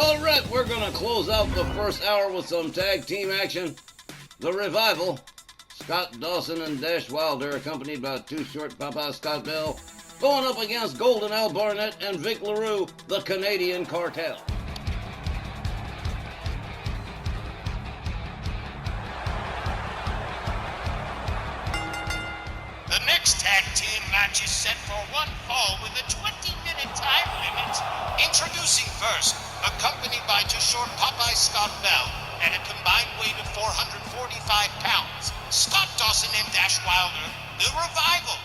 Alright, we're gonna close out the first hour with some tag team action. The Revival, Scott Dawson and Dash Wilder, accompanied by Too Short Popeye Scott Bell, going up against Golden Al Barnett and Vic LaRue, the Canadian Cartel. The next tag team match is set for one fall with a 20-minute time limit. Introducing first, accompanied by Too Short Popeye Scott Bell at a combined weight of 445 pounds, Scott Dawson and Dash Wilder, the Revival.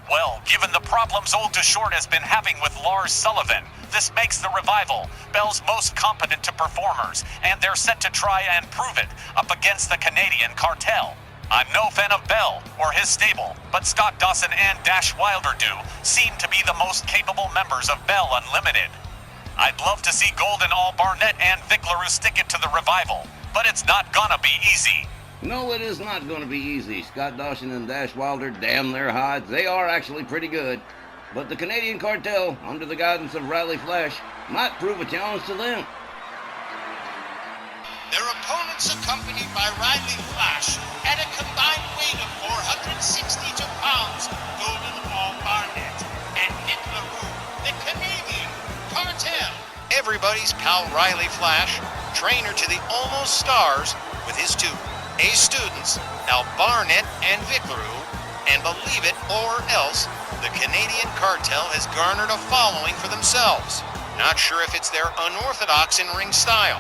Well, given the problems old Too Short has been having with Lars Sullivan, this makes the Revival Bell's most competent to performers, and they're set to try and prove it up against the Canadian Cartel. I'm no fan of Bell or his stable, but Scott Dawson and Dash Wilder do seem to be the most capable members of Bell Unlimited. I'd love to see Golden Al Barnett and Vic LaRue stick it to the Revival, but it's not gonna be easy. No, it is not going to be easy. Scott Dawson and Dash Wilder, damn their hides. They are actually pretty good. But the Canadian Cartel, under the guidance of Reilly Flash, might prove a challenge to them. Their opponents, accompanied by Reilly Flash at a combined weight of 462 pounds, Golden Al Barnett and Vic LaRue, the Canadian Cartel. Everybody's pal Reilly Flash, trainer to the almost stars, with his two ace students, Al Barnett and Vic LaRue, and believe it or else, the Canadian Cartel has garnered a following for themselves. Not sure if it's their unorthodox in-ring style,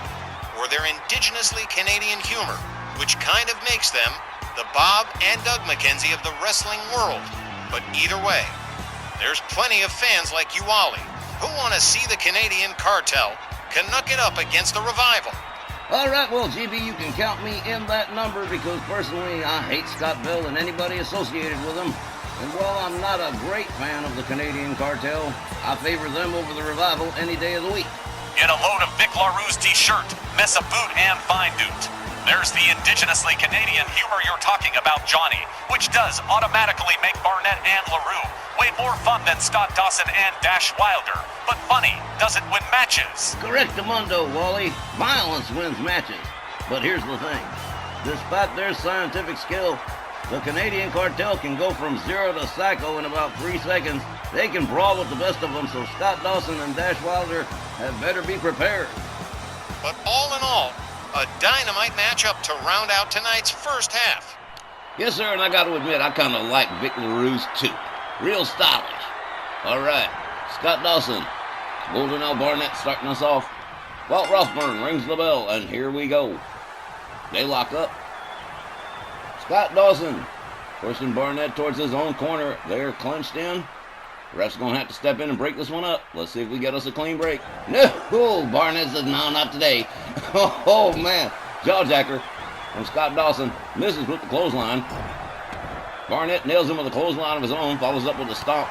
or their indigenously Canadian humor, which kind of makes them the Bob and Doug McKenzie of the wrestling world. But either way, there's plenty of fans like you, Ollie, who want to see the Canadian Cartel canuck it up against the Revival. Alright, well, GB, you can count me in that number because personally I hate Scott Bell and anybody associated with him. And while I'm not a great fan of the Canadian Cartel, I favor them over the Revival any day of the week. Get a load of Vic LaRue's t-shirt, mess a boot, and fine doot. There's the indigenously Canadian humor you're talking about, Johnny, which does automatically make Barnett and LaRue way more fun than Scott Dawson and Dash Wilder. But funny doesn't win matches. Correctamundo, Wally. Violence wins matches. But here's the thing. Despite their scientific skill, the Canadian Cartel can go from zero to psycho in about 3 seconds. They can brawl with the best of them, so Scott Dawson and Dash Wilder had better be prepared. But all in all, a dynamite matchup to round out tonight's first half. Yes, sir, and I got to admit, I kind of like Vic LaRue's too. Real stylish. All right, Scott Dawson, Golden Al Barnett starting us off. Walt Rothburn rings the bell, and here we go. They lock up. Scott Dawson pushing Barnett towards his own corner. They're clenched in. Ref's going to have to step in and break this one up. Let's see if we get us a clean break. No! Barnett says, no, not today. Oh, man. Jawjacker from Scott Dawson. Misses with the clothesline. Barnett nails him with a clothesline of his own. Follows up with a stomp.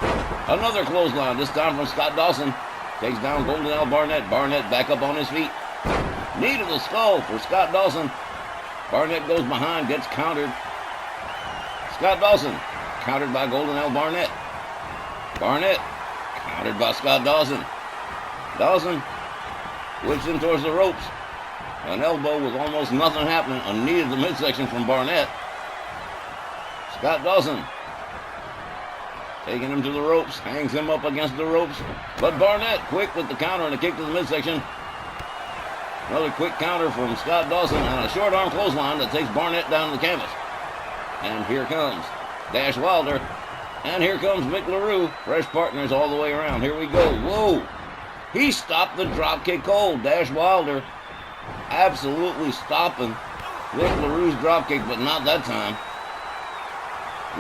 Another clothesline, this time from Scott Dawson. Takes down Golden Al Barnett. Barnett back up on his feet. Knee to the skull for Scott Dawson. Barnett goes behind, gets countered. Scott Dawson countered by Golden Al Barnett. Barnett countered by Scott Dawson. Dawson whips him towards the ropes. An elbow with almost nothing happening. A knee to the midsection from Barnett. Scott Dawson taking him to the ropes. Hangs him up against the ropes. But Barnett quick with the counter and a kick to the midsection. Another quick counter from Scott Dawson and a short arm clothesline that takes Barnett down to the canvas. And here comes Dash Wilder. And here comes Vic LaRue. Fresh partners all the way around. Here we go. Whoa. He stopped the dropkick cold. Dash Wilder absolutely stopping Vic LaRue's dropkick, but not that time.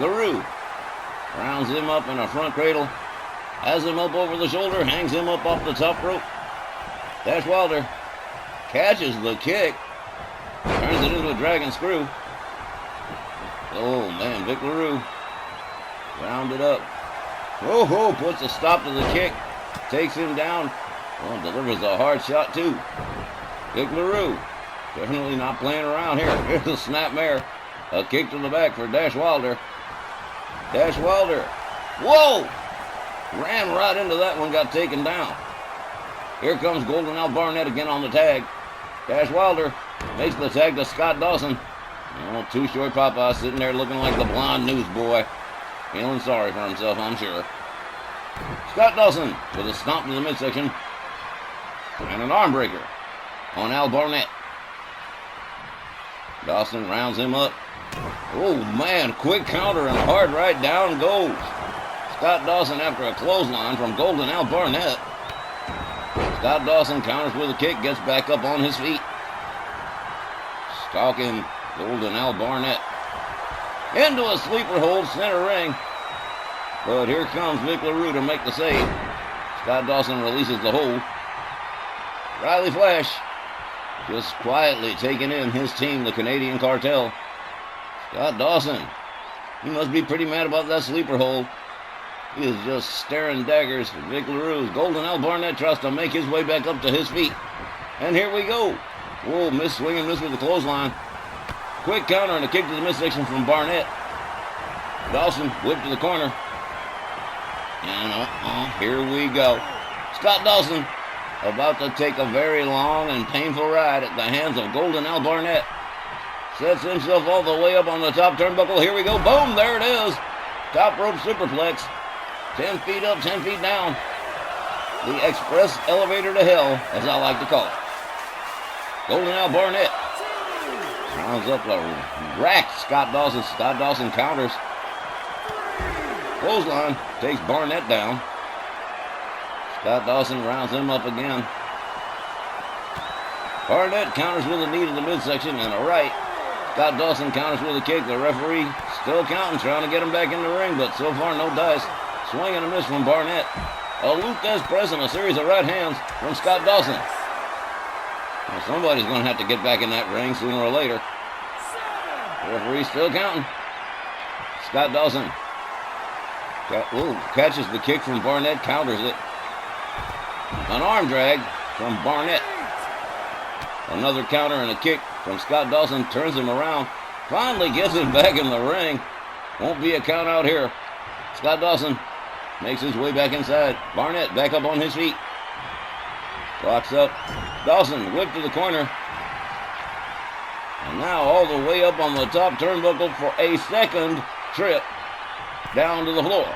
LaRue rounds him up in a front cradle. Has him up over the shoulder. Hangs him up off the top rope. Dash Wilder catches the kick. Turns it into a dragon screw. Oh, man. Vic LaRue rounded up. Oh, puts a stop to the kick. Takes him down. Oh, delivers a hard shot, too. Vic LaRue definitely not playing around here. Here's a snapmare. A kick to the back for Dash Wilder. Dash Wilder. Whoa! Ran right into that one, got taken down. Here comes Golden Al Barnett again on the tag. Dash Wilder makes the tag to Scott Dawson. Oh, Too Short Popeye sitting there looking like the blonde newsboy. Feeling sorry for himself, I'm sure. Scott Dawson with a stomp to the midsection. And an arm breaker on Al Barnett. Dawson rounds him up. Oh, man, quick counter and hard right down goes. Scott Dawson after a clothesline from Golden Al Barnett. Scott Dawson counters with a kick, gets back up on his feet. Stalking Golden Al Barnett into a sleeper hold, center ring. But here comes Vic LaRue to make the save. Scott Dawson releases the hold. Reilly Flash just quietly taking in his team, the Canadian Cartel. Scott Dawson, he must be pretty mad about that sleeper hold. He is just staring daggers at Vic LaRue. Golden Al Barnett tries to make his way back up to his feet. And here we go. Whoa, miss swing and miss with the clothesline. Quick counter and a kick to the midsection from Barnett. Dawson whipped to the corner. And here we go. Scott Dawson about to take a very long and painful ride at the hands of Golden Al Barnett. Sets himself all the way up on the top turnbuckle. Here we go. Boom, there it is. Top rope superplex. 10 feet up, 10 feet down. The express elevator to hell, as I like to call it. Golden Al Barnett rounds up the rack. Scott Dawson. Scott Dawson counters. Clothesline takes Barnett down. Scott Dawson rounds him up again. Barnett counters with a knee to the midsection and a right. Scott Dawson counters with a kick. The referee still counting, trying to get him back in the ring, but so far no dice. Swing and a miss from Barnett. A Luthez press and a series of right hands from Scott Dawson. Well, somebody's going to have to get back in that ring sooner or later. The referee still counting. Scott Dawson catches the kick from Barnett, counters it. An arm drag from Barnett. Another counter and a kick from Scott Dawson, turns him around. Finally gets him back in the ring. Won't be a count out here. Scott Dawson makes his way back inside. Barnett back up on his feet. Clock's up. Dawson whipped to the corner. And now all the way up on the top turnbuckle for a second trip down to the floor.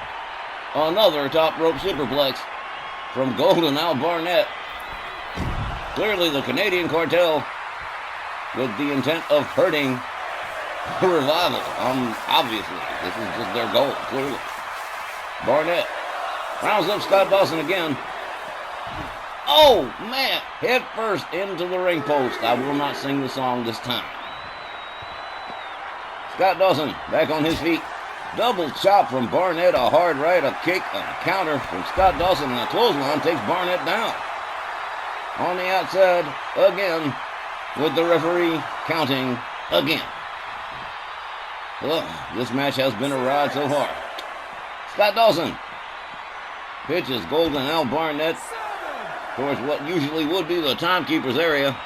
Another top rope superplex from Golden Al Barnett. Clearly the Canadian Cartel with the intent of hurting the Revival. Obviously, this is just their goal, clearly. Barnett rounds up Scott Dawson again. Oh, man, head first into the ring post. I will not sing the song this time. Scott Dawson back on his feet. Double chop from Barnett, a hard right, a kick, a counter from Scott Dawson, and a clothesline takes Barnett down. On the outside, again, with the referee counting again. Well, this match has been a ride so far. Scott Dawson pitches Golden Al Barnett towards what usually would be the timekeeper's area.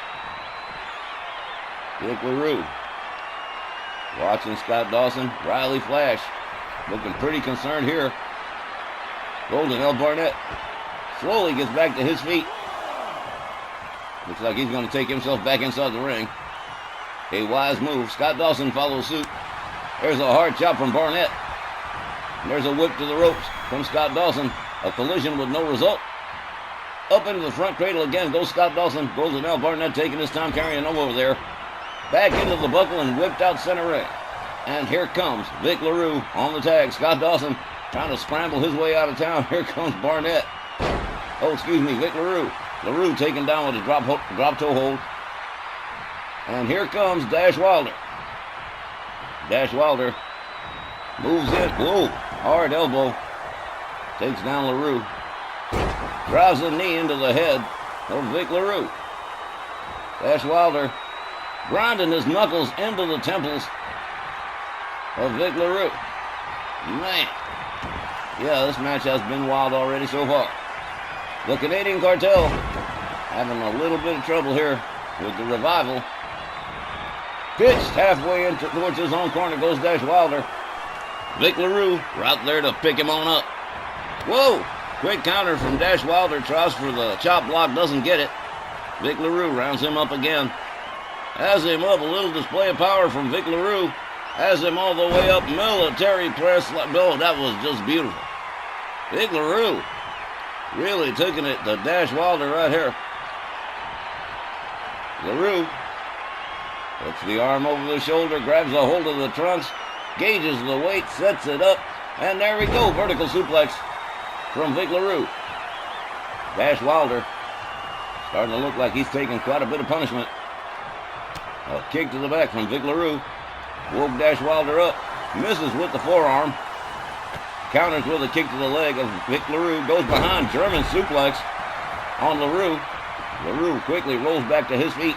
Vic LaRue watching Scott Dawson. Reilly Flash looking pretty concerned here. Golden Al Barnett slowly gets back to his feet. Looks like he's going to take himself back inside the ring. A wise move. Scott Dawson follows suit. There's a hard chop from Barnett. And there's a whip to the ropes from Scott Dawson. A collision with no result. Up into the front cradle again goes Scott Dawson. Golden Al Barnett taking his time carrying him over there. Back into the buckle and whipped out center ring. And here comes Vic LaRue on the tag. Scott Dawson trying to scramble his way out of town. Here comes Barnett. Vic LaRue. LaRue taken down with a drop toe hold. And here comes Dash Wilder. Dash Wilder moves in. Whoa, hard elbow. Takes down LaRue. Drives a knee into the head of Vic LaRue. Dash Wilder grinding his knuckles into the temples of Vic LaRue. Man. Yeah, this match has been wild already so far. The Canadian Cartel having a little bit of trouble here with the Revival. Pitched halfway into towards his own corner goes Dash Wilder. Vic LaRue right there to pick him on up. Whoa! Quick counter from Dash Wilder, tries for the chop block, doesn't get it. Vic LaRue rounds him up again. Has him up, a little display of power from Vic LaRue. Has him all the way up, military press. Oh, that was just beautiful. Vic LaRue really taking it to Dash Wilder right here. LaRue puts the arm over the shoulder, grabs a hold of the trunks, gauges the weight, sets it up, and there we go, vertical suplex from Vic LaRue. Dash Wilder starting to look like he's taking quite a bit of punishment. A kick to the back from Vic LaRue. Woke Dash Wilder up, misses with the forearm. Counters with a kick to the leg of Vic LaRue, goes behind, German suplex on LaRue. LaRue quickly rolls back to his feet.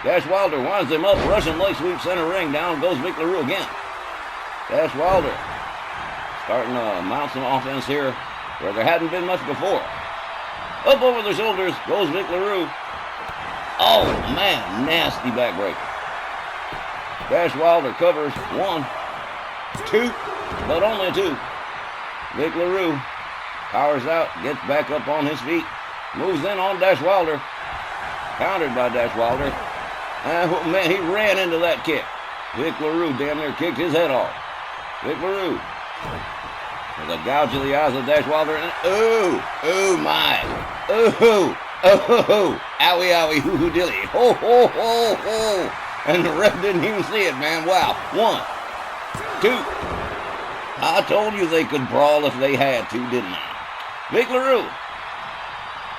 Dash Wilder winds him up, Russian leg sweep center ring, down goes Vic LaRue again. Dash Wilder starting to mount some offense here where there hadn't been much before. Up over the shoulders goes Vic LaRue. Oh man, nasty backbreaker. Dash Wilder covers 1, 2, but only 2. Vic LaRue powers out, gets back up on his feet, moves in on Dash Wilder. Countered by Dash Wilder. And oh, man, he ran into that kick. Vic LaRue damn near kicked his head off. Vic LaRue with a gouge of the eyes of Dash Wilder. And ooh my. Ooh, owie, owie, hoo dilly. Ho, ho, ho, ho. And the ref didn't even see it, man. Wow. 1, 2. I told you they could brawl if they had to, didn't I? Vic LaRue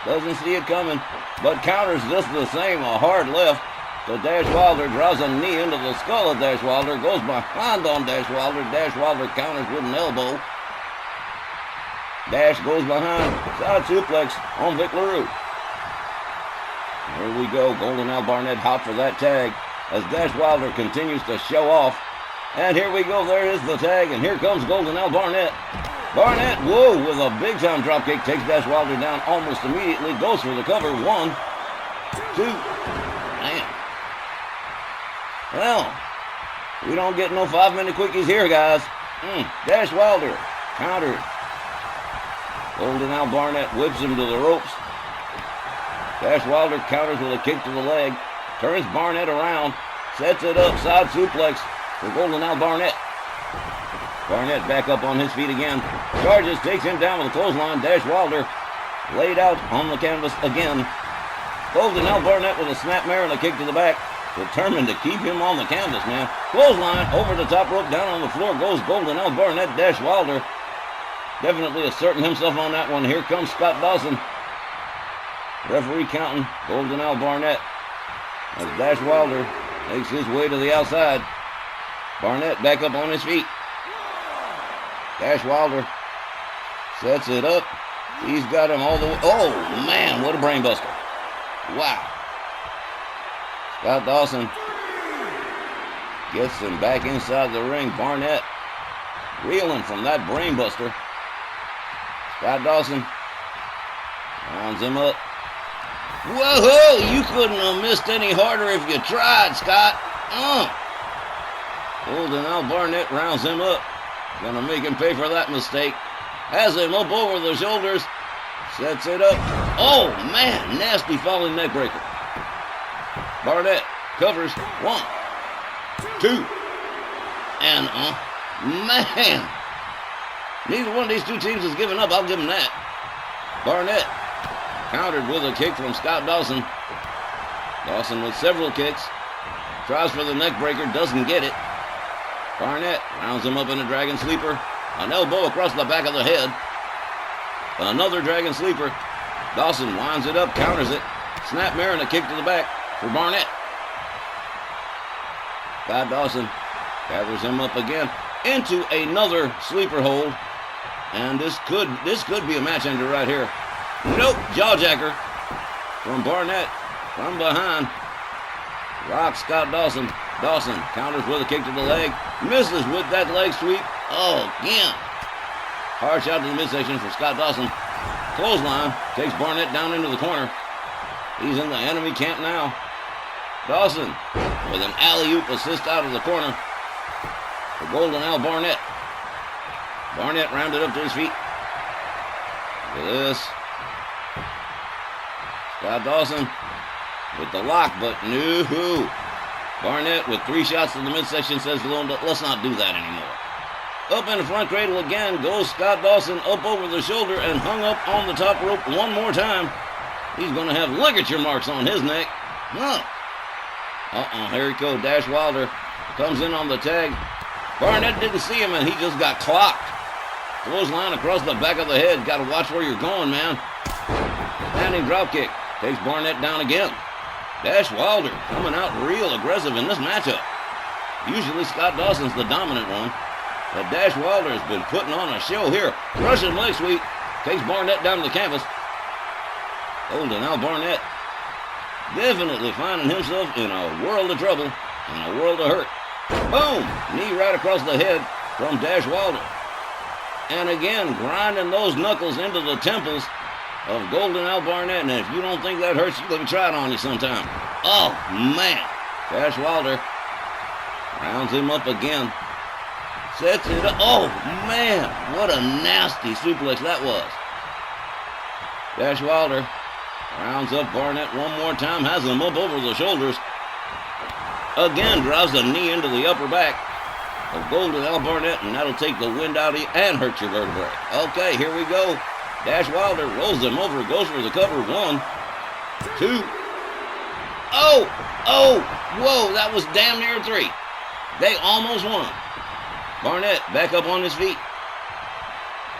doesn't see it coming, but counters just the same. A hard left to Dash Wilder, draws a knee into the skull of Dash Wilder, goes behind on Dash Wilder. Dash Wilder counters with an elbow. Dash goes behind, side suplex on Vic LaRue. Here we go, Golden Al Barnett hot for that tag as Dash Wilder continues to show off. And here we go, there is the tag, and here comes Golden Al Barnett. Barnett, whoa, with a big-time dropkick, takes Dash Wilder down almost immediately, goes for the cover. 1, 2, man. Well, we don't get no 5-minute quickies here, guys. Dash Wilder countered. Golden Al Barnett whips him to the ropes. Dash Wilder counters with a kick to the leg, turns Barnett around, sets it up, side suplex for Golden Al Barnett. Barnett back up on his feet again. Charges, takes him down with a clothesline. Dash Wilder laid out on the canvas again. Golden Al Barnett with a snapmare and a kick to the back. Determined to keep him on the canvas, man. Clothesline over the top rope, down on the floor goes Golden Al Barnett. Dash Wilder definitely asserting himself on that one. Here comes Scott Dawson. Referee counting Golden Al Barnett as Dash Wilder makes his way to the outside. Barnett back up on his feet. Dash Wilder sets it up. He's got him all the way. Oh, man, what a brainbuster. Wow. Scott Dawson gets him back inside the ring. Barnett reeling from that brainbuster. Scott Dawson rounds him up. Whoa, you couldn't have missed any harder if you tried, Scott. Golden Al Barnett rounds him up. Gonna make him pay for that mistake. Has him up over the shoulders. Sets it up. Oh, man, nasty falling neck breaker. Barnett covers 1, 2, and man, neither one of these two teams has given up. I'll give them that. Barnett countered with a kick from Scott Dawson. Dawson with several kicks. Tries for the neck breaker, doesn't get it. Barnett rounds him up in a dragon sleeper. An elbow across the back of the head. Another dragon sleeper. Dawson winds it up, counters it. Snapmare and a kick to the back for Barnett. Scott Dawson gathers him up again into another sleeper hold. And this could be a match ender right here. Nope, jawjacker from Barnett from behind. Rocks Scott Dawson. Dawson counters with a kick to the leg. Misses with that leg sweep. Oh, again. Hard shot to the midsection for Scott Dawson. Clothesline takes Barnett down into the corner. He's in the enemy camp now. Dawson with an alley-oop assist out of the corner for Golden Al Barnett. Barnett rounded up to his feet. To this. Scott Dawson with the lock, but no. Barnett with 3 shots to the midsection says, let's not do that anymore. Up in the front cradle again goes Scott Dawson, up over the shoulder and hung up on the top rope one more time. He's going to have ligature marks on his neck. Here he goes. Dash Wilder comes in on the tag. Barnett didn't see him and he just got clocked. Clothesline across the back of the head. Got to watch where you're going, man. Standing dropkick. Takes Barnett down again. Dash Wilder coming out real aggressive in this matchup. Usually Scott Dawson's the dominant one, but Dash Wilder has been putting on a show here. Russian leg sweep. Takes Barnett down to the canvas. Golden Al Barnett definitely finding himself in a world of trouble and a world of hurt. Boom! Knee right across the head from Dash Wilder. And again, grinding those knuckles into the temples of Golden Al Barnett. And if you don't think that hurts, let me try it on you sometime. Oh, man. Dash Wilder rounds him up again. Sets it up. Oh, man. What a nasty suplex that was. Dash Wilder rounds up Barnett one more time. Has him up over the shoulders. Again, drives a knee into the upper back of Golden Al Barnett, and that'll take the wind out of you and hurt your vertebrae. Okay, here we go. Dash Wilder rolls him over, goes for the cover. 1, 2. Oh, whoa, that was damn near 3. They almost won. Barnett back up on his feet.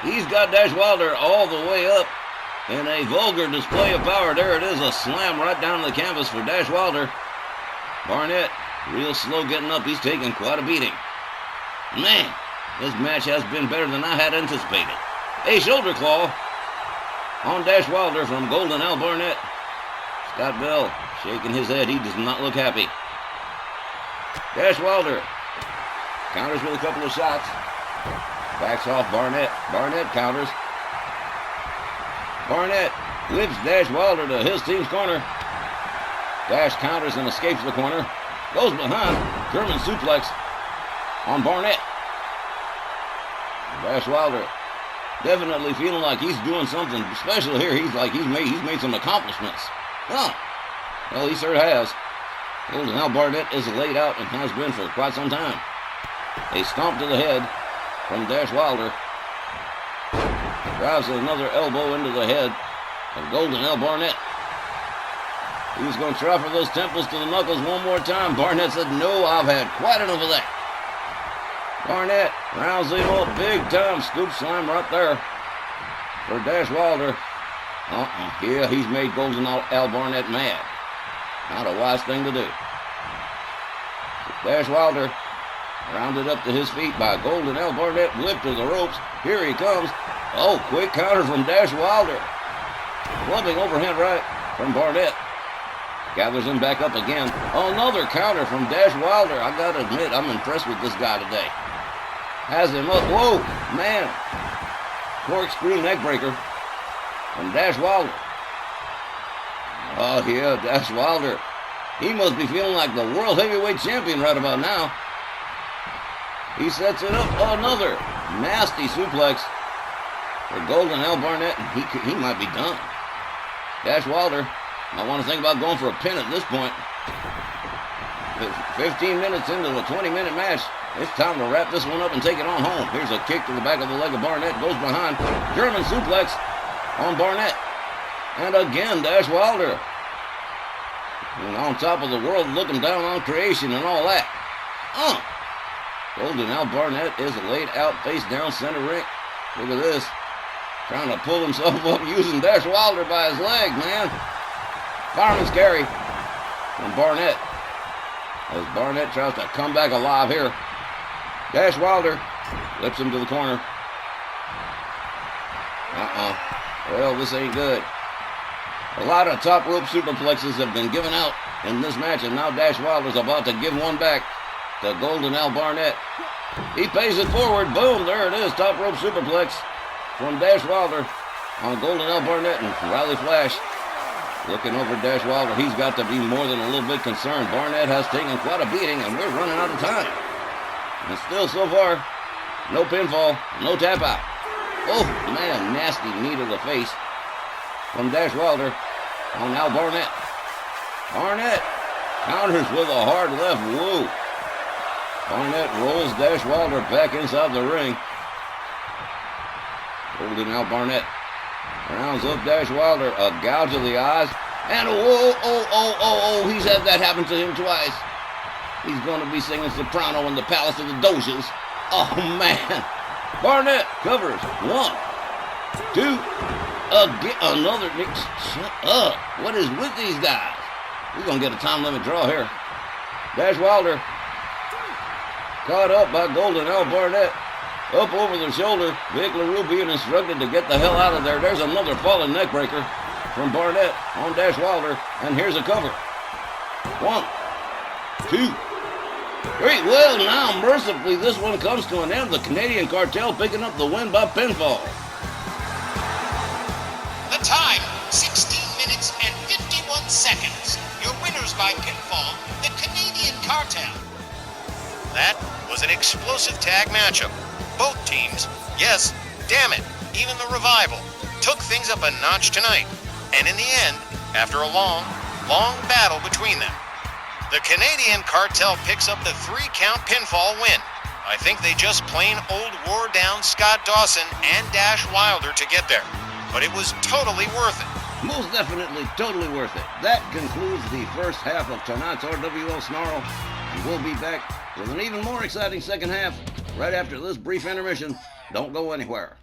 He's got Dash Wilder all the way up in a vulgar display of power. There it is, a slam right down the canvas for Dash Wilder. Barnett, real slow getting up. He's taking quite a beating. Man, this match has been better than I had anticipated. A shoulder claw on Dash Wilder from Golden Al Barnett. Scott Bell shaking his head. He does not look happy. Dash Wilder counters with a couple of shots. Backs off Barnett. Barnett counters. Barnett whips Dash Wilder to his team's corner. Dash counters and escapes the corner. Goes behind. German suplex on Barnett. Dash Wilder definitely feeling like he's doing something special here. He's made some accomplishments. Oh, well, he sure has. Golden Al Barnett is laid out and has been for quite some time. A stomp to the head from Dash Wilder. Drives another elbow into the head of Golden Al Barnett. He's going to try for those temples to the knuckles one more time. Barnett said, no, I've had quite enough of that. Barnett rounds him up big time. Scoop slam right there for Dash Wilder. Yeah, he's made Golden Al Barnett mad. Not a wise thing to do. Dash Wilder rounded up to his feet by Golden Al Barnett. Whipped to the ropes. Here he comes. Oh, quick counter from Dash Wilder. Clubbing overhand right from Barnett. Gathers him back up again. Another counter from Dash Wilder. I gotta admit, I'm impressed with this guy today. Has him up. Whoa, man. Corkscrew neckbreaker from Dash Wilder. Oh, yeah, Dash Wilder. He must be feeling like the world heavyweight champion right about now. He sets it up. Another nasty suplex for Golden Al Barnett. He might be done. Dash Wilder might want to think about going for a pin at this point. 15 minutes into a 20-minute match. It's time to wrap this one up and take it on home. Here's a kick to the back of the leg of Barnett. Goes behind. German suplex on Barnett. And again, Dash Wilder. And on top of the world, looking down on creation and all that. Golden Al Barnett is laid out face down center ring. Look at this. Trying to pull himself up using Dash Wilder by his leg, man. Fireman's carry from Barnett. As Barnett tries to come back alive here. Dash Wilder flips him to the corner. Well, this ain't good. A lot of top rope superplexes have been given out in this match, and now Dash Wilder's about to give one back to Golden Al Barnett. He pays it forward. Boom, there it is. Top rope superplex from Dash Wilder on Golden Al Barnett, and Reilly Flash looking over Dash Wilder. He's got to be more than a little bit concerned. Barnett has taken quite a beating, and we're running out of time. And still, so far, no pinfall, no tap out. Oh, man, nasty knee to the face from Dash Wilder. Oh, now Barnett. Barnett counters with a hard left. Whoa. Barnett rolls Dash Wilder back inside the ring. Holding out Barnett. Rounds up Dash Wilder. A gouge of the eyes. And he's had that happen to him twice. He's going to be singing soprano in the Palace of the Doges. Oh, man. Barnett covers. 1, 2. Again, another. Shut up. What is with these guys? We're going to get a time limit draw here. Dash Wilder caught up by Golden Al Barnett. Up over the shoulder. Vic LaRue being instructed to get the hell out of there. There's another falling neck breaker from Barnett on Dash Wilder. And here's a cover. 1, 2, 3. Well, now, mercifully, this one comes to an end. The Canadian Cartel picking up the win by pinfall. The time, 16 minutes and 51 seconds. Your winners by pinfall, the Canadian Cartel. That was an explosive tag matchup. Both teams, yes, damn it, even the Revival, took things up a notch tonight. And in the end, after a long battle between them, the Canadian Cartel picks up the 3-count pinfall win. I think they just plain old wore down Scott Dawson and Dash Wilder to get there. But it was totally worth it. Most definitely totally worth it. That concludes the first half of tonight's RWL Snarl. And we'll be back with an even more exciting second half right after this brief intermission. Don't go anywhere.